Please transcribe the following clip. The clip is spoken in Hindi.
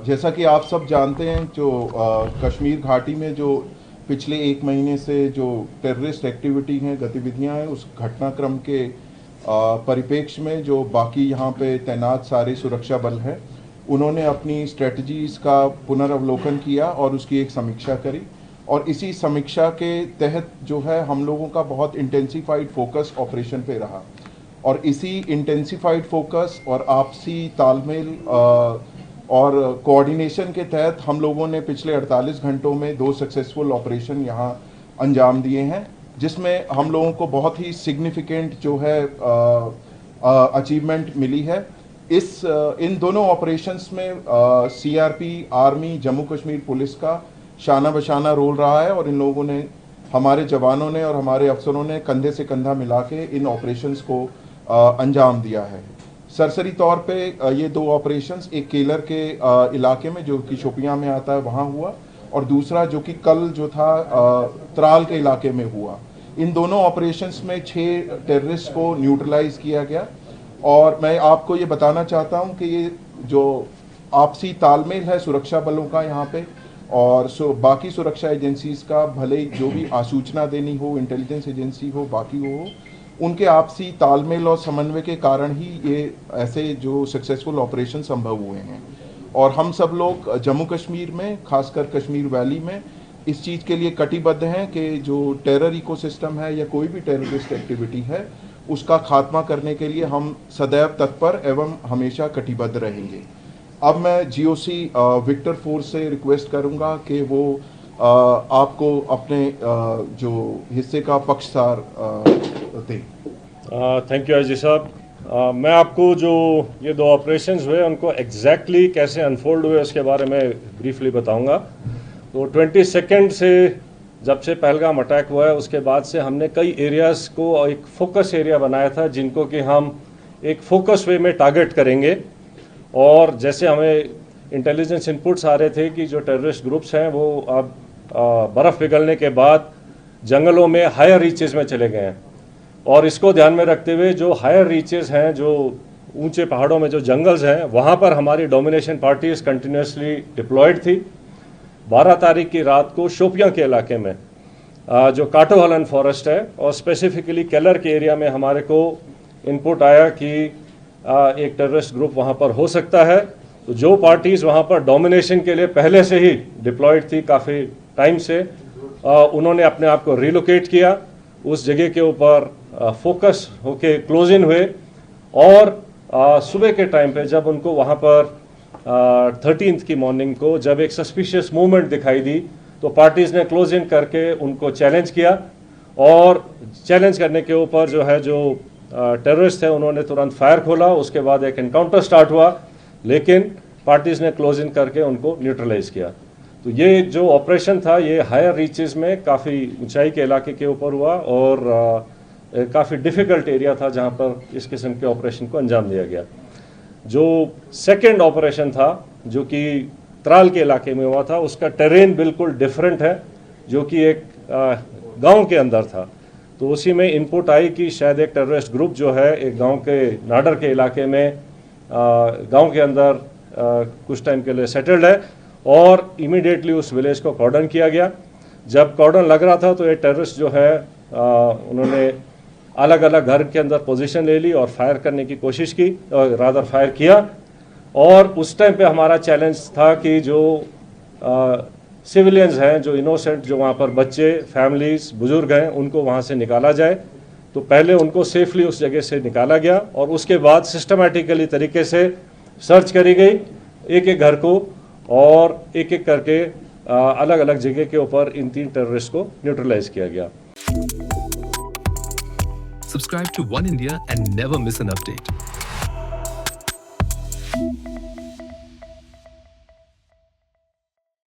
जैसा कि आप सब जानते हैं, जो कश्मीर घाटी में जो पिछले 1 महीने से जो टेररिस्ट एक्टिविटी हैं, गतिविधियां हैं, उस घटनाक्रम के परिप्रेक्ष्य में जो बाकी यहाँ पे तैनात सारे सुरक्षा बल हैं, उन्होंने अपनी स्ट्रेटजीज़ का पुनर्वलोकन किया और उसकी एक समीक्षा करी। और इसी समीक्षा के तहत जो है हम लोगों का बहुत इंटेंसिफाइड फोकस ऑपरेशन पे रहा, और इसी इंटेंसिफाइड फोकस और आपसी तालमेल और कोऑर्डिनेशन के तहत हम लोगों ने पिछले 48 घंटों में 2 सक्सेसफुल ऑपरेशन यहाँ अंजाम दिए हैं, जिसमें हम लोगों को बहुत ही सिग्निफिकेंट जो है अचीवमेंट मिली है। इन दोनों ऑपरेशंस में CRP, army, Jammu Kashmir police का शाना बशाना रोल रहा है, और इन लोगों ने, हमारे जवानों ने और हमारे अफसरों ने कंधे से कंधा मिला के इन ऑपरेशंस को अंजाम दिया है। सरसरी तौर पे ये 2 ऑपरेशंस, एक केलर के इलाके में जो कि शोपियां में आता है वहाँ हुआ, और दूसरा जो कि कल जो था त्राल के इलाके में हुआ। इन दोनों ऑपरेशंस में 6 टेररिस्ट को न्यूट्रलाइज किया गया। और मैं आपको ये बताना चाहता हूँ कि ये जो आपसी तालमेल है सुरक्षा बलों का यहाँ पे, और बाकी सुरक्षा एजेंसीज का, भले ही जो भी आसूचना देनी हो, इंटेलिजेंस एजेंसी हो, बाकी हो, उनके आपसी तालमेल और समन्वय के कारण ही ये ऐसे जो सक्सेसफुल ऑपरेशन संभव हुए हैं। और हम सब लोग जम्मू कश्मीर में, खासकर कश्मीर वैली में, इस चीज़ के लिए कटिबद्ध हैं कि जो टेरर इकोसिस्टम है या कोई भी टेररिस्ट एक्टिविटी है, उसका खात्मा करने के लिए हम सदैव तत्पर एवं हमेशा कटिबद्ध रहेंगे। अब मैं जीओसी विक्टर फोर्स से रिक्वेस्ट करूंगा कि वो आपको अपने जो हिस्से का पक्षसार दें। थैंक यू अजय साहब। मैं आपको जो ये 2 ऑपरेशंस हुए उनको एग्जैक्टली कैसे अनफोल्ड हुए उसके बारे में ब्रीफली बताऊंगा। तो 22 से जब से पहलगाम अटैक हुआ है, उसके बाद से हमने कई एरियाज़ को एक फोकस एरिया बनाया था, जिनको कि हम एक फोकस वे में टारगेट करेंगे। और जैसे हमें इंटेलिजेंस इनपुट्स आ रहे थे कि जो टेररिस्ट ग्रुप्स हैं वो अब बर्फ़ पिघलने के बाद जंगलों में हायर रीचेस में चले गए हैं, और इसको ध्यान में रखते हुए जो हायर रीचेस हैं, जो ऊंचे पहाड़ों में जो जंगल्स हैं, वहाँ पर हमारी डोमिनेशन पार्टीज कंटिन्यूसली डिप्लॉयड थी। 12 तारीख की रात को शोपियां के इलाके में जो काटोहलन फॉरेस्ट है, और स्पेसिफिकली केलर के एरिया में हमारे को इनपुट आया कि एक टेररिस्ट ग्रुप वहाँ पर हो सकता है। तो जो पार्टीज़ वहाँ पर डोमिनेशन के लिए पहले से ही डिप्लॉयड थी काफ़ी टाइम से, उन्होंने अपने आप को रिलोकेट किया, उस जगह के ऊपर फोकस होके क्लोज इन हुए। और सुबह के टाइम पे जब उनको वहाँ पर 13th की मॉर्निंग को जब एक सस्पिशियस मूवमेंट दिखाई दी, तो पार्टीज़ ने क्लोज इन करके उनको चैलेंज किया, और चैलेंज करने के ऊपर जो है जो टेररिस्ट थे उन्होंने तुरंत फायर खोला। उसके बाद एक एनकाउंटर स्टार्ट हुआ, लेकिन पार्टीज़ ने क्लोज इन करके उनको न्यूट्रलाइज किया। तो ये जो ऑपरेशन था ये हायर रीचेस में काफ़ी ऊंचाई के इलाके के ऊपर हुआ, और काफ़ी डिफ़िकल्ट एरिया था जहाँ पर इस किस्म के ऑपरेशन को अंजाम दिया गया। जो सेकेंड ऑपरेशन था जो कि त्राल के इलाके में हुआ था, उसका टेरेन बिल्कुल डिफरेंट है, जो कि एक गांव के अंदर था। तो उसी में इनपुट आई कि शायद एक टेररिस्ट ग्रुप जो है एक गांव के नाडर के इलाके में गांव के अंदर कुछ टाइम के लिए सेटल्ड है, और इमीडिएटली उस विलेज को कॉर्डन किया गया। जब कॉर्डन लग रहा था तो ये टेररिस्ट जो है उन्होंने अलग अलग घर के अंदर पोजीशन ले ली और फायर करने की कोशिश की, और रादर फायर किया। और उस टाइम पे हमारा चैलेंज था कि जो सिविलियंस हैं, जो इनोसेंट, जो वहाँ पर बच्चे, फैमिलीज, बुजुर्ग हैं, उनको वहाँ से निकाला जाए। तो पहले उनको सेफली उस जगह से निकाला गया, और उसके बाद सिस्टमेटिकली तरीके से सर्च करी गई एक एक घर को, और एक एक करके अलग अलग जगह के ऊपर इन 3 टेररिस्ट को न्यूट्रलाइज किया गया। Subscribe to One India and never miss an update.